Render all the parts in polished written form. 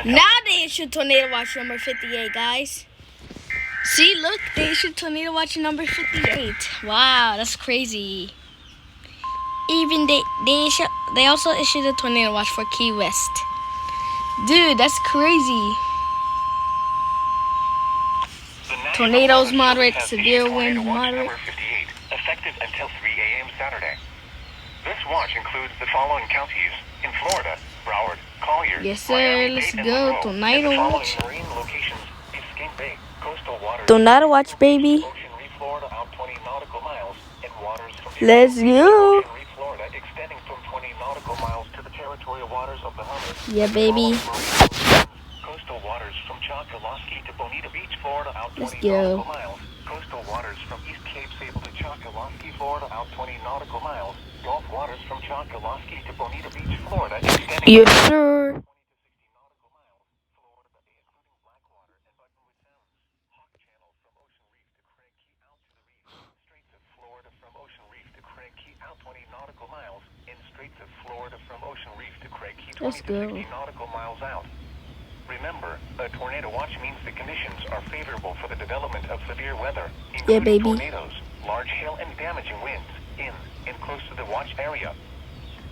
Now they issued tornado watch number 58, guys. See, look, they issued tornado watch number 58. Wow, that's crazy. Even they also issued a tornado watch for Key West. Dude, that's crazy. Tornadoes moderate, severe wind moderate. Effective until 3 a.m. Saturday. This watch includes the following counties in Florida: Broward, Collier, Yes, sir. Miami, Let's Dade, go. and Tornado Monroe. watch. The following marine locations: Biscayne Bay, coastal waters. Tornado watch, baby. Ocean Reef, Florida, out 20 nautical miles, and waters from Let's go. Ocean Reef, Florida, extending from 20 nautical miles to the territorial waters of Bahamas. Yeah, baby. Coastal waters from Choctawhatchee to Bonita Beach, Florida, out 20 Let's go. nautical miles. Coastal waters from East Cape Sable to Choctawhatchee, Florida, out 20 nautical miles. Gulf waters from Choctawhatchee to Bonita Beach, Florida, extending Yes, sir. 20 to 60 nautical miles. Florida Bay, including Blackwater and Buttonwood Sounds. Hawk Channel from Ocean Reef to Craig Key out to the reef. Straits of Florida from Ocean Reef to Craig Key out 20 nautical miles. In Straits of Florida from Ocean Reef to Craig Key 20 Let's to go. 60 nautical miles out. Remember, a tornado watch means the conditions are favorable for the development of severe weather, including baby. tornadoes, large hail, and damaging winds in and close to the watch area.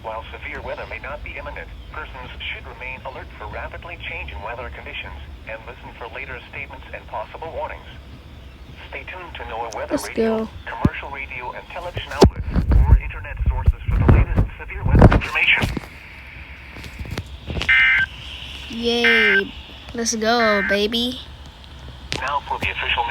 While severe weather may not be imminent, persons should remain alert for rapidly changing weather conditions and listen for later statements and possible warnings. Stay tuned to NOAA Weather Let's Radio, go. commercial radio, and television outlets, or internet sources for the latest severe weather information. Yay. Let's go, baby. Now for the official